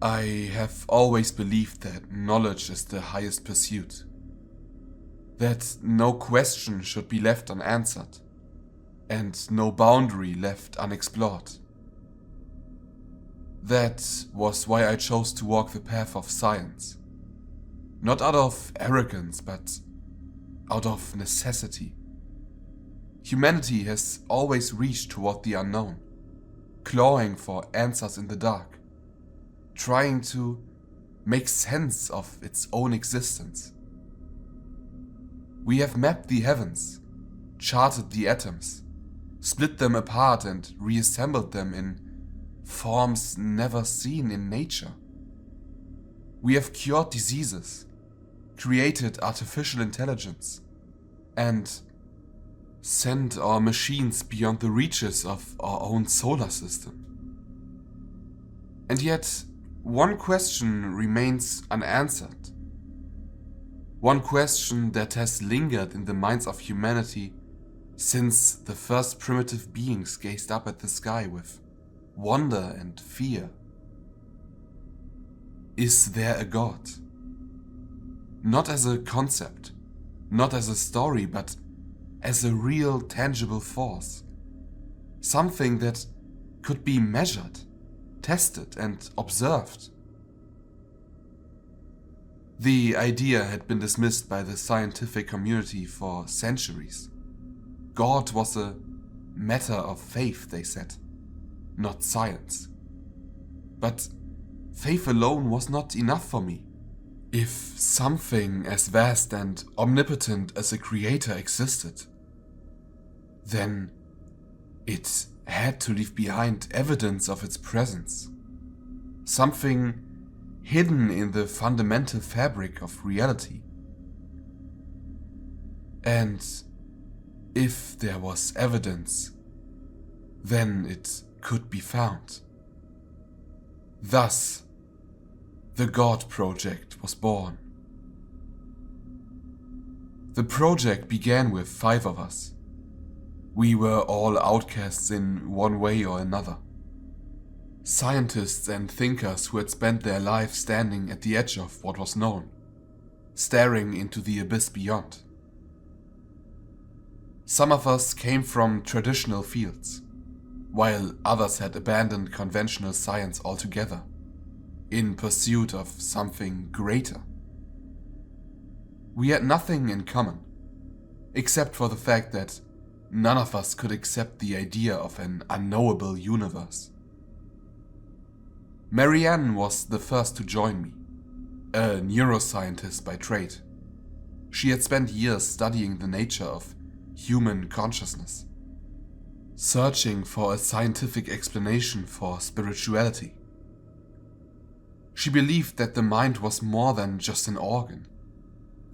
I have always believed that knowledge is the highest pursuit, that no question should be left unanswered, and no boundary left unexplored. That was why I chose to walk the path of science, not out of arrogance, but out of necessity. Humanity has always reached toward the unknown, clawing for answers in the dark, trying to make sense of its own existence. We have mapped the heavens, charted the atoms, split them apart and reassembled them in forms never seen in nature. We have cured diseases, created artificial intelligence, and sent our machines beyond the reaches of our own solar system. And yet, one question remains unanswered. One question that has lingered in the minds of humanity since the first primitive beings gazed up at the sky with wonder and fear. Is there a God? Not as a concept, not as a story, but as a real tangible force. Something that could be measured, tested, and observed. The idea had been dismissed by the scientific community for centuries. God was a matter of faith, they said, not science. But faith alone was not enough for me. If something as vast and omnipotent as a creator existed, then it had to leave behind evidence of its presence. Something hidden in the fundamental fabric of reality. And if there was evidence, then it could be found. Thus, the God Project was born. The project began with 5 of us. We were all outcasts in one way or another. Scientists and thinkers who had spent their lives standing at the edge of what was known, staring into the abyss beyond. Some of us came from traditional fields, while others had abandoned conventional science altogether, in pursuit of something greater. We had nothing in common, except for the fact that none of us could accept the idea of an unknowable universe. Marianne was the first to join me, a neuroscientist by trade. She had spent years studying the nature of human consciousness, searching for a scientific explanation for spirituality. She believed that the mind was more than just an organ,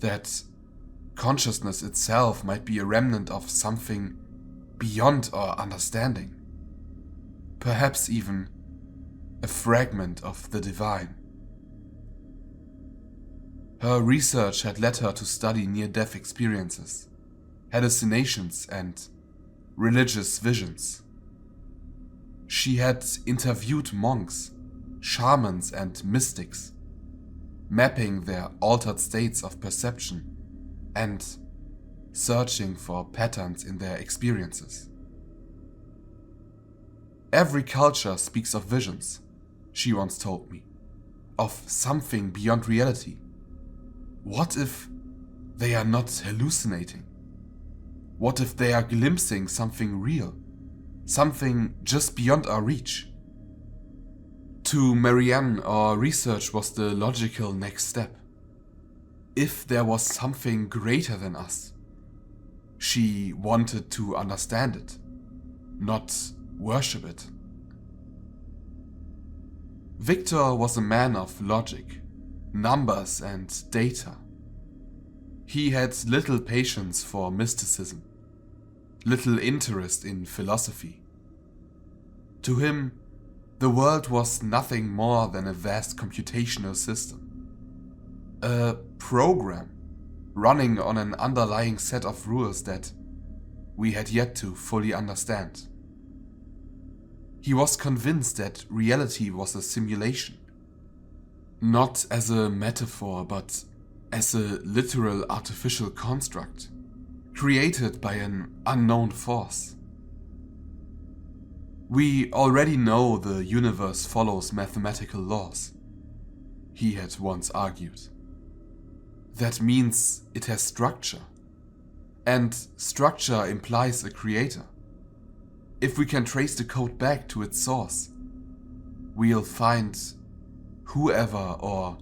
that consciousness itself might be a remnant of something beyond our understanding, perhaps even a fragment of the divine. Her research had led her to study near-death experiences, hallucinations, and religious visions. She had interviewed monks, shamans, and mystics, mapping their altered states of perception and searching for patterns in their experiences. Every culture speaks of visions, she once told me, of something beyond reality. What if they are not hallucinating? What if they are glimpsing something real, something just beyond our reach? To Marianne, our research was the logical next step. If there was something greater than us, she wanted to understand it, not worship it. Victor was a man of logic, numbers, and data. He had little patience for mysticism, little interest in philosophy. To him, the world was nothing more than a vast computational system, a program running on an underlying set of rules that we had yet to fully understand. He was convinced that reality was a simulation, Not as a metaphor, but as a literal artificial construct, created by an unknown force. We already know the universe follows mathematical laws, he had once argued. That means it has structure, and structure implies a creator. If we can trace the code back to its source, we'll find whoever or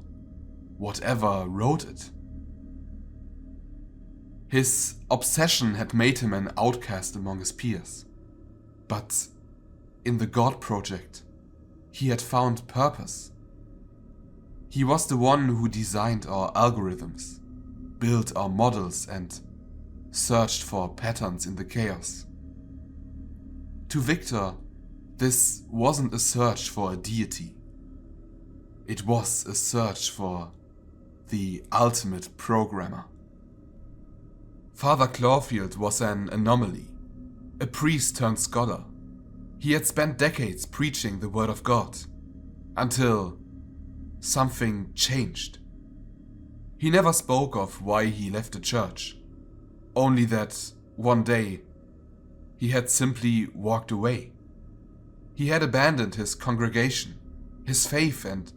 whatever wrote it. His obsession had made him an outcast among his peers, but in the God Project, he had found purpose. He was the one who designed our algorithms, built our models, and searched for patterns in the chaos. To Victor, this wasn't a search for a deity. It was a search for the ultimate programmer. Father Clawfield was an anomaly, a priest turned scholar. He had spent decades preaching the word of God, until something changed. He never spoke of why he left the church, only that one day he had simply walked away. He had abandoned his congregation, his faith, and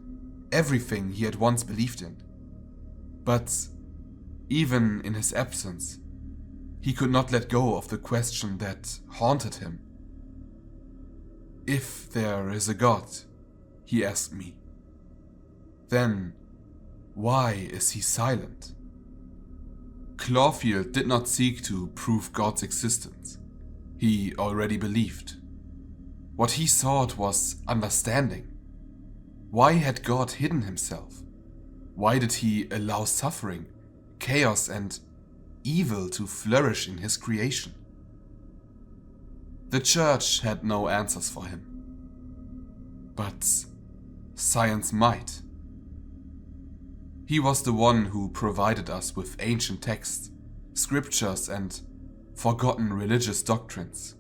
everything he had once believed in. But even in his absence, he could not let go of the question that haunted him. If there is a God, he asked me, then why is he silent? Clawfield did not seek to prove God's existence. He already believed. What he sought was understanding. Why had God hidden himself? Why did he allow suffering, chaos, and evil to flourish in his creation? The church had no answers for him. But science might. He was the one who provided us with ancient texts, scriptures, and forgotten religious doctrines.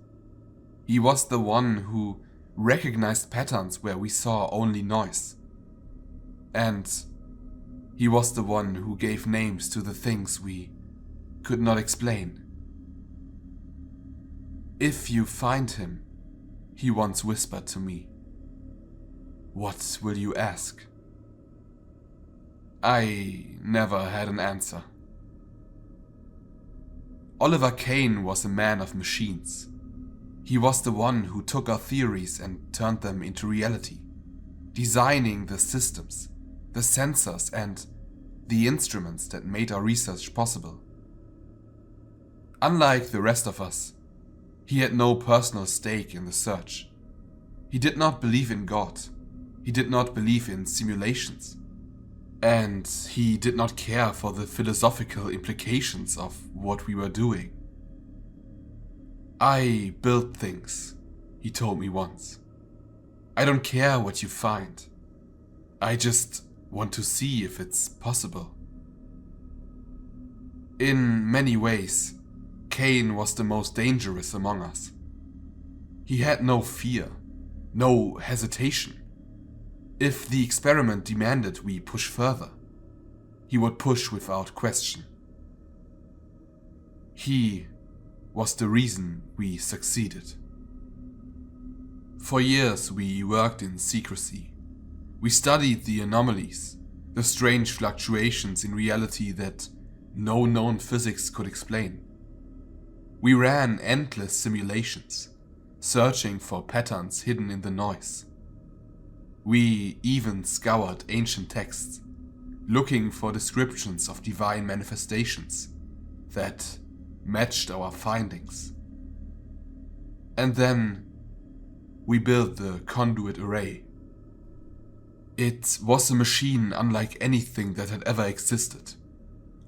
He was the one who recognized patterns where we saw only noise. And he was the one who gave names to the things we could not explain. If you find him, he once whispered to me, what will you ask? I never had an answer. Oliver Kane was a man of machines. He was the one who took our theories and turned them into reality, designing the systems, the sensors, and the instruments that made our research possible. Unlike the rest of us, he had no personal stake in the search. He did not believe in God. He did not believe in simulations. And he did not care for the philosophical implications of what we were doing. I build things, he told me once. I don't care what you find. I just want to see if it's possible. In many ways, Kane was the most dangerous among us. He had no fear, no hesitation. If the experiment demanded we push further, he would push without question. He was the reason we succeeded. For years we worked in secrecy. We studied the anomalies, the strange fluctuations in reality that no known physics could explain. We ran endless simulations, searching for patterns hidden in the noise. We even scoured ancient texts, looking for descriptions of divine manifestations that matched our findings. And then we built the conduit array. It was a machine unlike anything that had ever existed.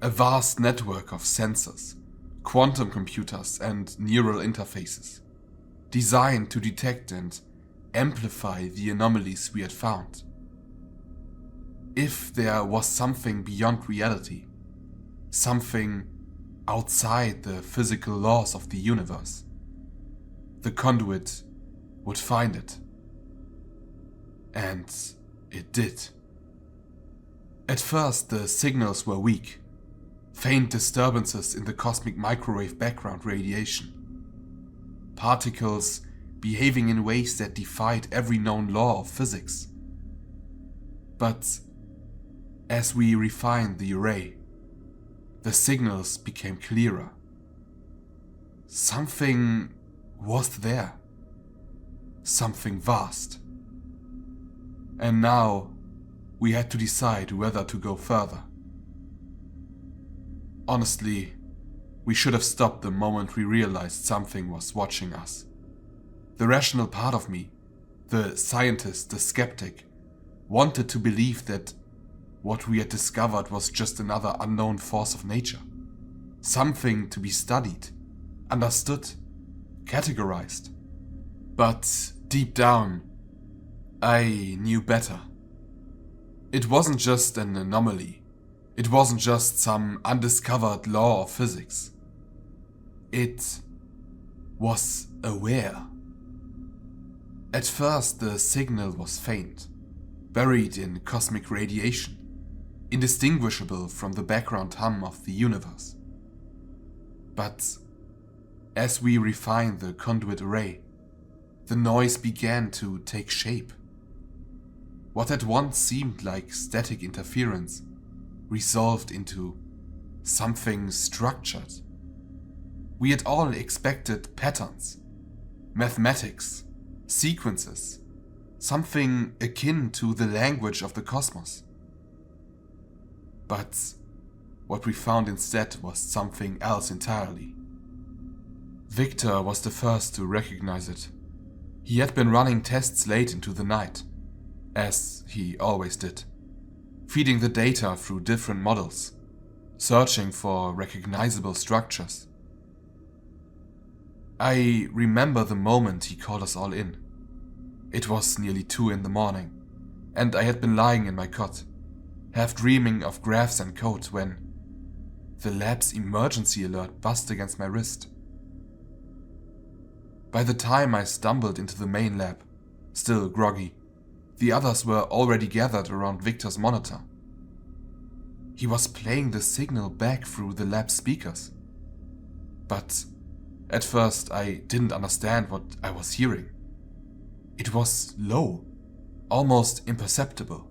A vast network of sensors, quantum computers, and neural interfaces, designed to detect and amplify the anomalies we had found. If there was something beyond reality, something outside the physical laws of the universe, the conduit would find it. And it did. At first, the signals were weak, faint disturbances in the cosmic microwave background radiation. Particles behaving in ways that defied every known law of physics. But as we refined the array, the signals became clearer. Something was there. Something vast. And now we had to decide whether to go further. Honestly, we should have stopped the moment we realized something was watching us. The rational part of me, the scientist, the skeptic, wanted to believe that what we had discovered was just another unknown force of nature. Something to be studied, understood, categorized. But deep down, I knew better. It wasn't just an anomaly. It wasn't just some undiscovered law of physics. It was aware. At first, the signal was faint, buried in cosmic radiation, indistinguishable from the background hum of the universe. But as we refined the conduit array, the noise began to take shape. What at once seemed like static interference resolved into something structured. We had all expected patterns, mathematics, sequences, something akin to the language of the cosmos. But what we found instead was something else entirely. Victor was the first to recognize it. He had been running tests late into the night, as he always did, feeding the data through different models, searching for recognizable structures. I remember the moment he called us all in. It was nearly 2 a.m, and I had been lying in my cot, half dreaming of graphs and code when the lab's emergency alert buzzed against my wrist. By the time I stumbled into the main lab, still groggy, the others were already gathered around Victor's monitor. He was playing the signal back through the lab speakers. But at first I didn't understand what I was hearing. It was low, almost imperceptible.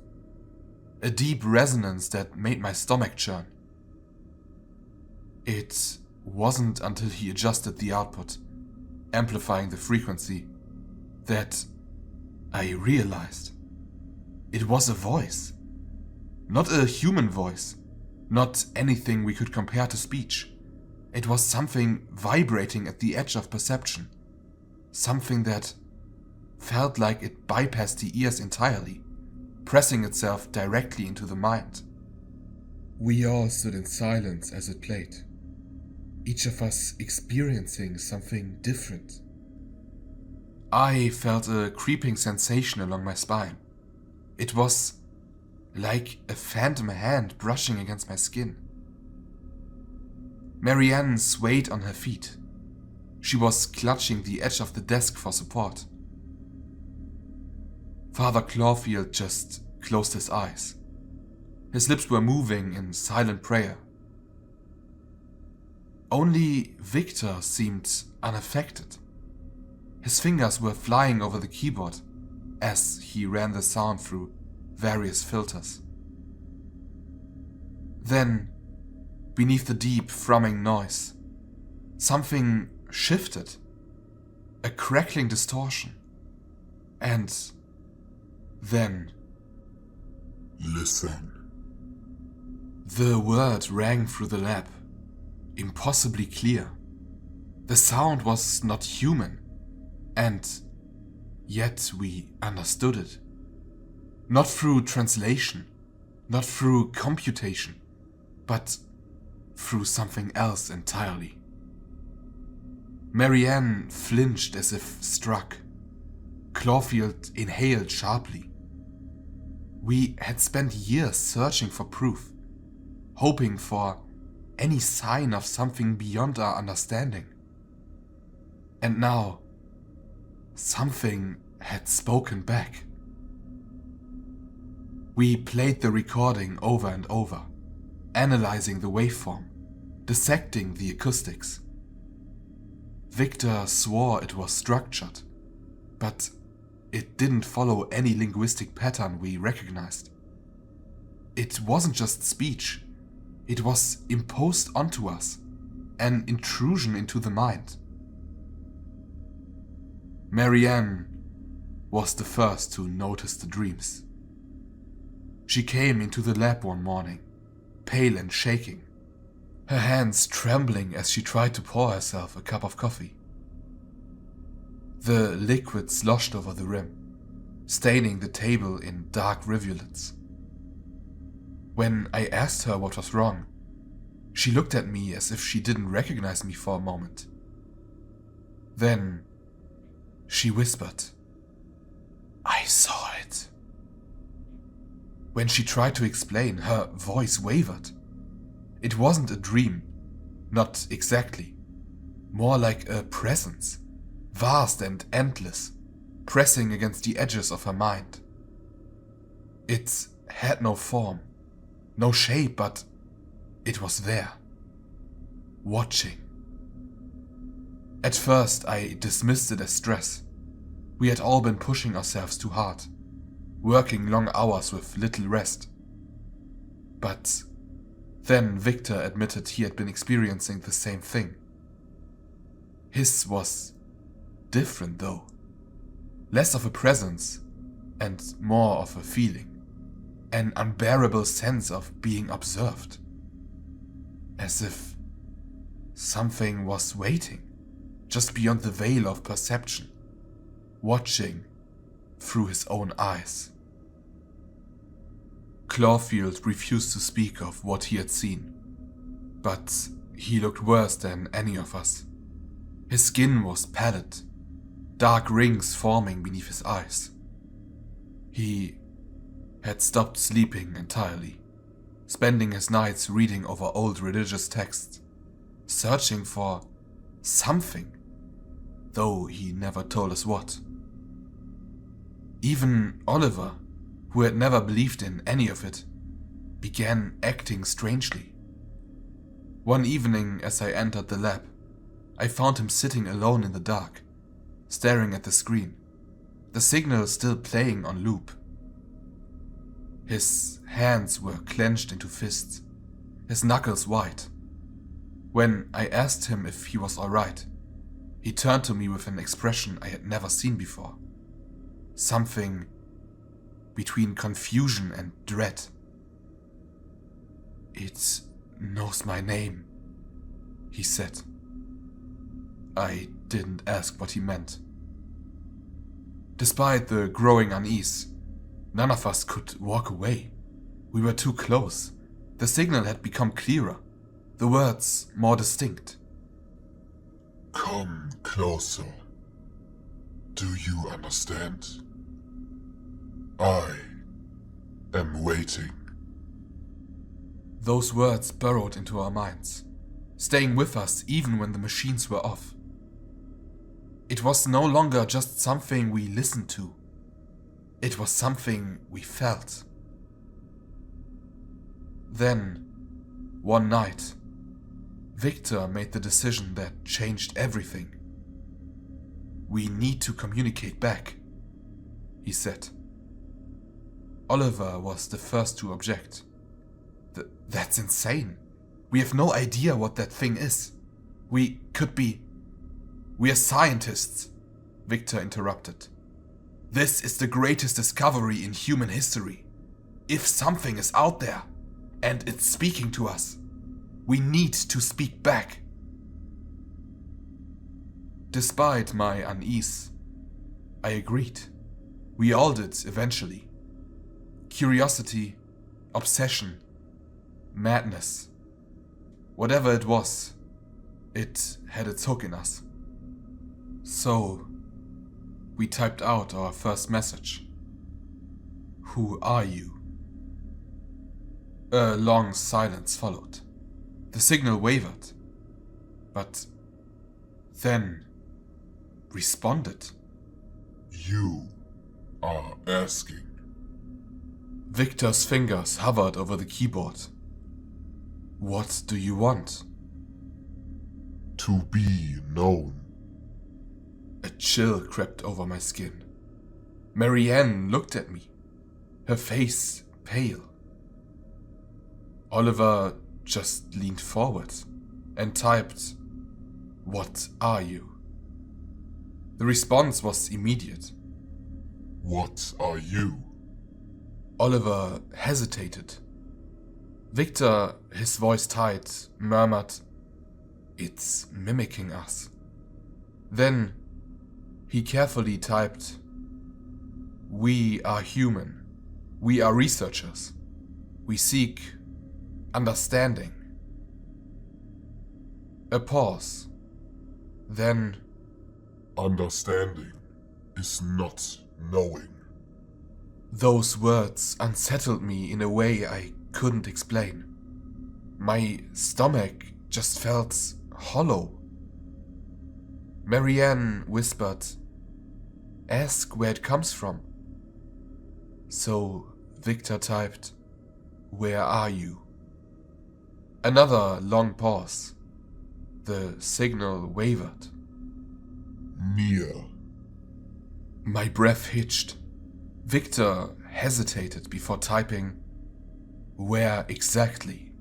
A deep resonance that made my stomach churn. It wasn't until he adjusted the output, amplifying the frequency, that I realized it was a voice. Not a human voice, not anything we could compare to speech. It was something vibrating at the edge of perception, something that felt like it bypassed the ears entirely, pressing itself directly into the mind. We all stood in silence as it played, each of us experiencing something different. I felt a creeping sensation along my spine. It was like a phantom hand brushing against my skin. Marianne swayed on her feet. She was clutching the edge of the desk for support. Father Clawfield just closed his eyes. His lips were moving in silent prayer. Only Victor seemed unaffected. His fingers were flying over the keyboard as he ran the sound through various filters. Then, beneath the deep, thrumming noise, something shifted. A crackling distortion. And then... Listen. The word rang through the lab, impossibly clear. The sound was not human, and yet we understood it. Not through translation, not through computation, but through something else entirely. Marianne flinched as if struck. Clawfield inhaled sharply. We had spent years searching for proof, hoping for any sign of something beyond our understanding. And now, something had spoken back. We played the recording over and over, analyzing the waveform, dissecting the acoustics. Victor swore it was structured, but it didn't follow any linguistic pattern we recognized. It wasn't just speech, it was imposed onto us, an intrusion into the mind. Marianne was the first to notice the dreams. She came into the lab one morning, pale and shaking, her hands trembling as she tried to pour herself a cup of coffee. The liquid sloshed over the rim, staining the table in dark rivulets. When I asked her what was wrong, she looked at me as if she didn't recognize me for a moment. Then she whispered, "I saw it." When she tried to explain, her voice wavered. It wasn't a dream, not exactly. More like a presence, vast and endless, pressing against the edges of her mind. It had no form, no shape, but it was there, watching. At first, I dismissed it as stress. We had all been pushing ourselves too hard, working long hours with little rest. But then Victor admitted he had been experiencing the same thing. His was different though. Less of a presence and more of a feeling. An unbearable sense of being observed. As if something was waiting, just beyond the veil of perception, watching through his own eyes. Clawfield refused to speak of what he had seen, but he looked worse than any of us. His skin was pallid, dark rings forming beneath his eyes. He had stopped sleeping entirely, spending his nights reading over old religious texts, searching for something, though he never told us what. Even Oliver, who had never believed in any of it, began acting strangely. One evening as I entered the lab, I found him sitting alone in the dark, staring at the screen, the signal still playing on loop. His hands were clenched into fists, his knuckles white. When I asked him if he was alright, he turned to me with an expression I had never seen before. Something between confusion and dread. "It knows my name," he said. I didn't ask what he meant. Despite the growing unease, none of us could walk away. We were too close. The signal had become clearer, the words more distinct. "Come closer. Do you understand? I am waiting." Those words burrowed into our minds, staying with us even when the machines were off. It was no longer just something we listened to. It was something we felt. Then, one night, Victor made the decision that changed everything. "We need to communicate back," he said. Oliver was the first to object. That's insane. We have no idea what that thing is. We are scientists," Victor interrupted. "This is the greatest discovery in human history. If something is out there, and it's speaking to us, we need to speak back." Despite my unease, I agreed. We all did eventually. Curiosity, obsession, madness. Whatever it was, it had its hook in us. So, we typed out our first message. "Who are you?" A long silence followed. The signal wavered, but then responded. "You are asking." Victor's fingers hovered over the keyboard. What do you want? To be known. A chill crept over my skin. Marianne looked at me, her face pale. Oliver just leaned forward and typed, "What are you?" The response was immediate. What are you? Oliver hesitated. Victor, his voice tight, murmured, "It's mimicking us." Then he carefully typed, "We are human. We are researchers. We seek understanding." A pause. Then, Understanding is not knowing. those words unsettled me in a way I couldn't explain. My stomach just felt hollow. Marianne whispered, "Ask where it comes from." So Victor typed, "Where are you?" Another long pause. The signal wavered. Near. My breath hitched. Victor hesitated before typing, "Where exactly?"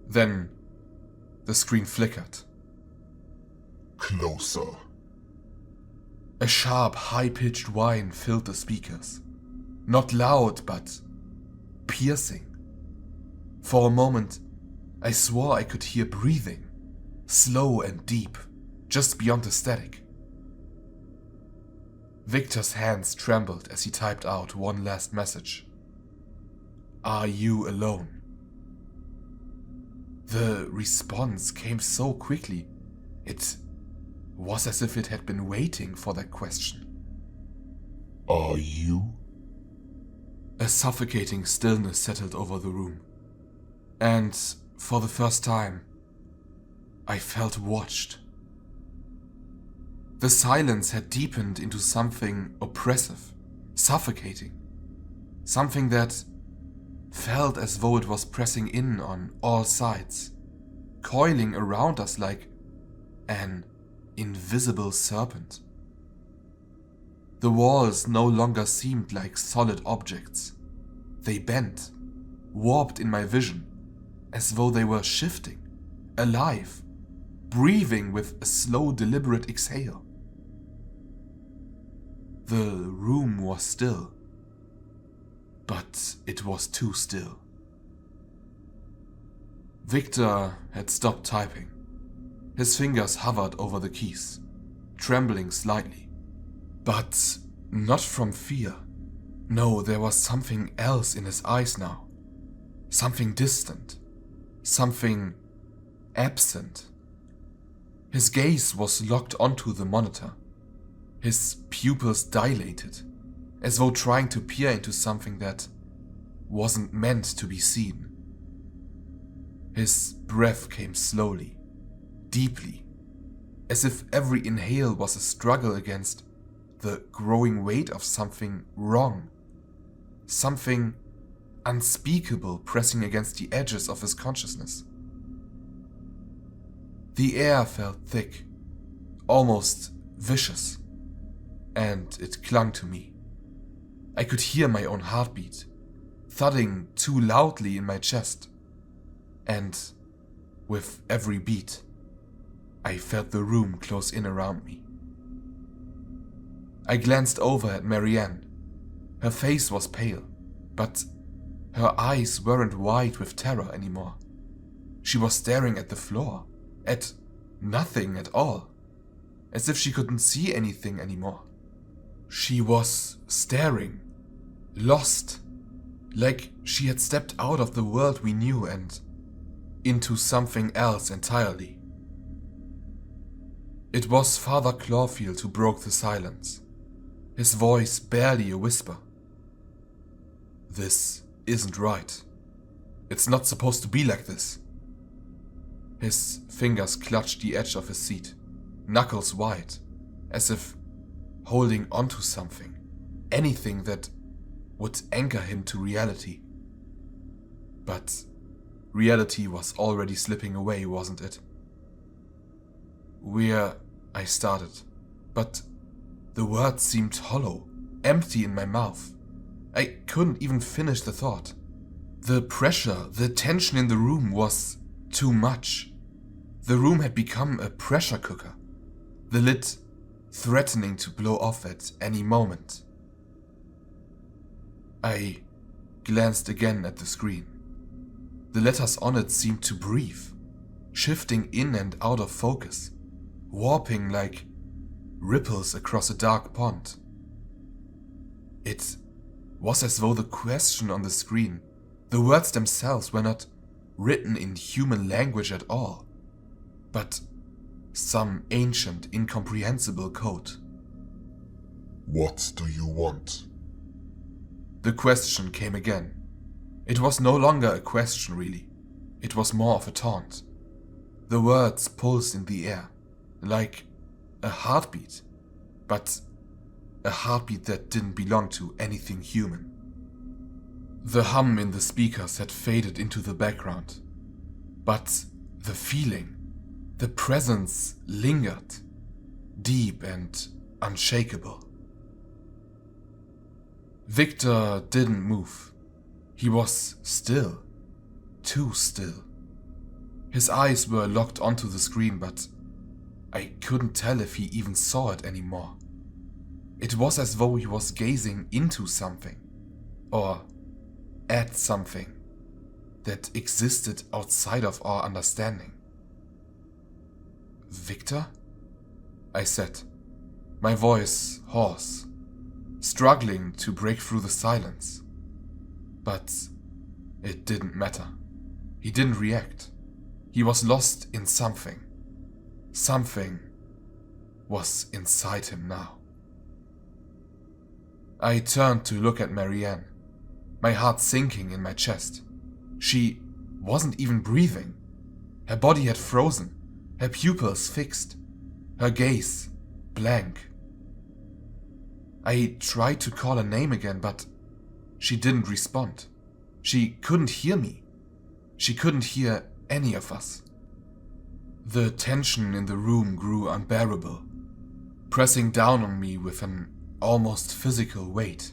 Then the screen flickered. Closer. A sharp, high-pitched whine filled the speakers. Not loud, but piercing. For a moment, I swore I could hear breathing, slow and deep, just beyond the static. Victor's hands trembled as he typed out one last message. "Are you alone?" The response came so quickly, it was as if it had been waiting for that question. Are you? A suffocating stillness settled over the room, and for the first time, I felt watched. The silence had deepened into something oppressive, suffocating, something that felt as though it was pressing in on all sides, coiling around us like an invisible serpent. The walls no longer seemed like solid objects. They bent, warped in my vision, as though they were shifting, alive, breathing with a slow, deliberate exhale. The room was still, but it was too still. Victor had stopped typing. His fingers hovered over the keys, trembling slightly. But not from fear. No, there was something else in his eyes now. Something distant. Something absent. His gaze was locked onto the monitor. His pupils dilated, as though trying to peer into something that wasn't meant to be seen. His breath came slowly, deeply, as if every inhale was a struggle against the growing weight of something wrong, something unspeakable pressing against the edges of his consciousness. The air felt thick, almost vicious, and it clung to me. I could hear my own heartbeat, thudding too loudly in my chest, and with every beat, I felt the room close in around me. I glanced over at Marianne. Her face was pale, but her eyes weren't wide with terror anymore. She was staring at the floor, at nothing at all, as if she couldn't see anything anymore. She was staring, lost, like she had stepped out of the world we knew and into something else entirely. It was Father Clawfield who broke the silence, his voice barely a whisper. "This isn't right. It's not supposed to be like this." His fingers clutched the edge of his seat, knuckles wide, as if holding onto something, anything that would anchor him to reality. But reality was already slipping away, wasn't it? I started, but the words seemed hollow, empty in my mouth. I couldn't even finish the thought. The pressure, the tension in the room was too much. The room had become a pressure cooker, the lid threatening to blow off at any moment. I glanced again at the screen. The letters on it seemed to breathe, shifting in and out of focus, warping like ripples across a dark pond. It was as though the question on the screen, the words themselves, were not written in human language at all, but some ancient, incomprehensible code. What do you want? The question came again. It was no longer a question, really. It was more of a taunt. The words pulsed in the air, like a heartbeat, but a heartbeat that didn't belong to anything human. The hum in the speakers had faded into the background, but the feeling, the presence lingered, deep and unshakable. Victor didn't move. He was still, too still. His eyes were locked onto the screen, but I couldn't tell if he even saw it anymore. It was as though he was gazing into something, or at something that existed outside of our understanding. "Victor?" I said, my voice hoarse, struggling to break through the silence. But it didn't matter. He didn't react. He was lost in something. Something was inside him now. I turned to look at Marianne, my heart sinking in my chest. She wasn't even breathing. Her body had frozen, her pupils fixed, her gaze blank. I tried to call her name again, but she didn't respond. She couldn't hear me. She couldn't hear any of us. The tension in the room grew unbearable, pressing down on me with an almost physical weight.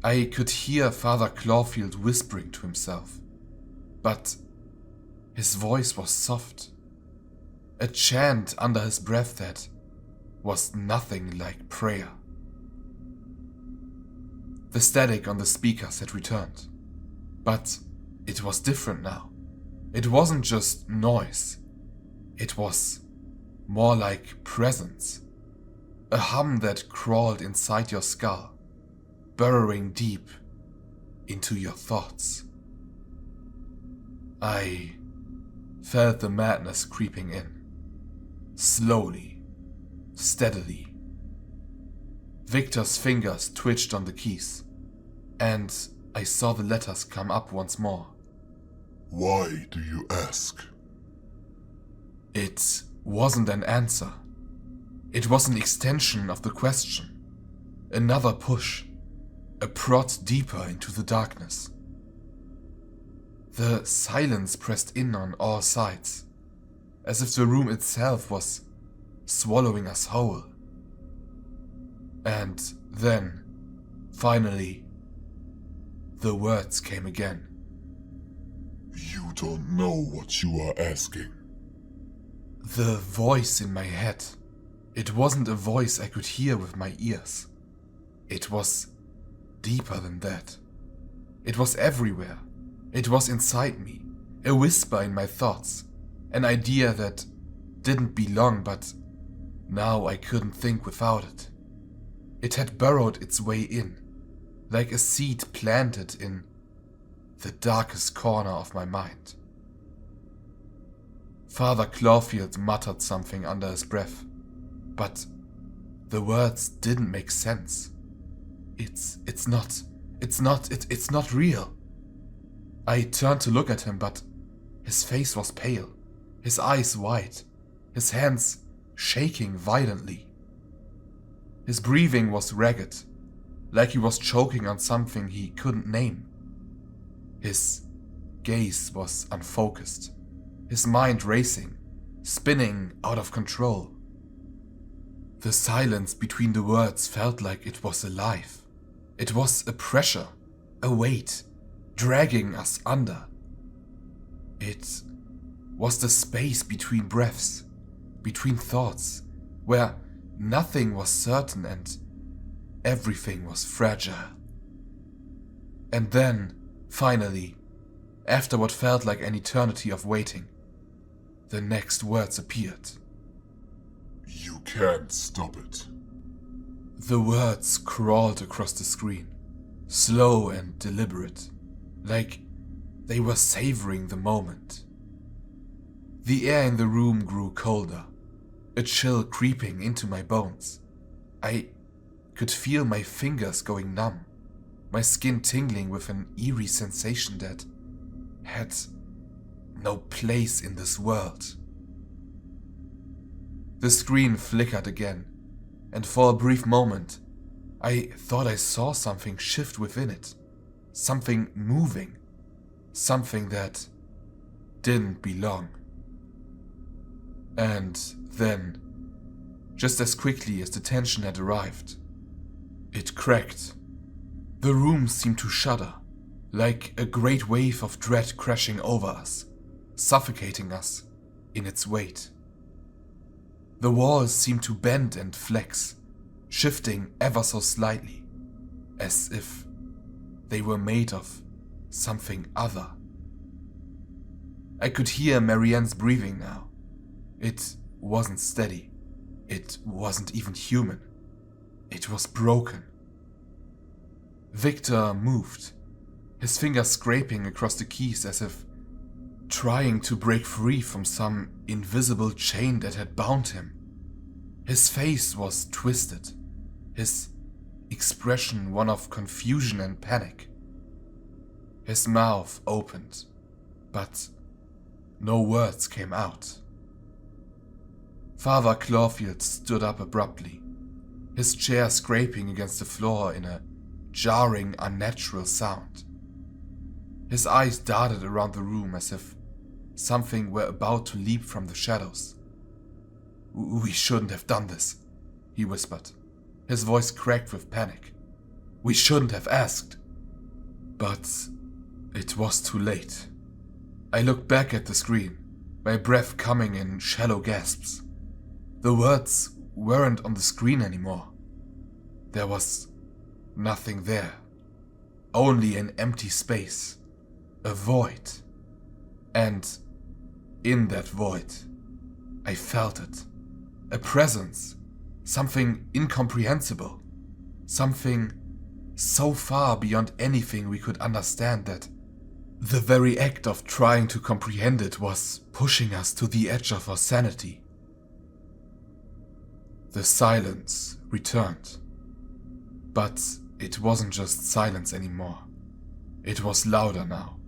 I could hear Father Clawfield whispering to himself, but his voice was soft, a chant under his breath that was nothing like prayer. The static on the speakers had returned, but it was different now. It wasn't just noise. It was more like presence, a hum that crawled inside your skull, burrowing deep into your thoughts. I felt the madness creeping in, slowly, steadily. Victor's fingers twitched on the keys, and I saw the letters come up once more. Why do you ask? It wasn't an answer. It was an extension of the question. Another push, a prod deeper into the darkness. The silence pressed in on all sides, as if the room itself was swallowing us whole. And then, finally, the words came again. You don't know what you are asking. The voice in my head. It wasn't a voice I could hear with my ears. It was deeper than that. It was everywhere. It was inside me, a whisper in my thoughts, an idea that didn't belong, but now I couldn't think without it. It had burrowed its way in, like a seed planted in the darkest corner of my mind. Father Clawfield muttered something under his breath, but the words didn't make sense. It's not real. I turned to look at him, but his face was pale, his eyes wide, his hands shaking violently. His breathing was ragged, like he was choking on something he couldn't name. His gaze was unfocused, his mind racing, spinning out of control. The silence between the words felt like it was alive. It was a pressure, a weight, dragging us under. It was the space between breaths, between thoughts, where nothing was certain and everything was fragile. And then, finally, after what felt like an eternity of waiting, the next words appeared. You can't stop it. The words crawled across the screen, slow and deliberate, like they were savoring the moment. The air in the room grew colder, a chill creeping into my bones. I could feel my fingers going numb, my skin tingling with an eerie sensation that had no place in this world. The screen flickered again, and for a brief moment, I thought I saw something shift within it, something moving, something that didn't belong. And then, just as quickly as the tension had arrived, it cracked. The room seemed to shudder, like a great wave of dread crashing over us, suffocating us in its weight. The walls seemed to bend and flex, shifting ever so slightly, as if they were made of something other. I could hear Marianne's breathing now. It wasn't steady. It wasn't even human. It was broken. Victor moved, his fingers scraping across the keys as if trying to break free from some invisible chain that had bound him. His face was twisted, his expression one of confusion and panic. His mouth opened, but no words came out. Father Clawfield stood up abruptly, his chair scraping against the floor in a jarring, unnatural sound. His eyes darted around the room as if something were about to leap from the shadows. "We shouldn't have done this," he whispered, his voice cracked with panic. "We shouldn't have asked." But it was too late. I looked back at the screen, my breath coming in shallow gasps. The words weren't on the screen anymore. There was nothing there. Only an empty space. A void. And in that void, I felt it. A presence. Something incomprehensible. Something so far beyond anything we could understand that the very act of trying to comprehend it was pushing us to the edge of our sanity. The silence returned. But it wasn't just silence anymore. It was louder now.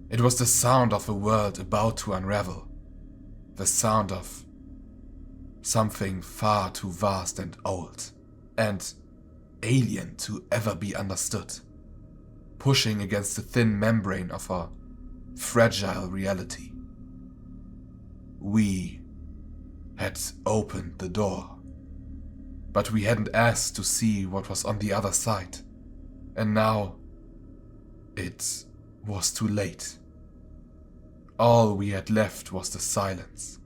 It was the sound of a world about to unravel. The sound of something far too vast and old, and alien to ever be understood, pushing against the thin membrane of our fragile reality. We had opened the door, but we hadn't asked to see what was on the other side, and now it was too late. All we had left was the silence,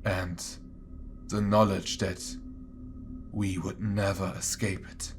and the knowledge that we would never escape it.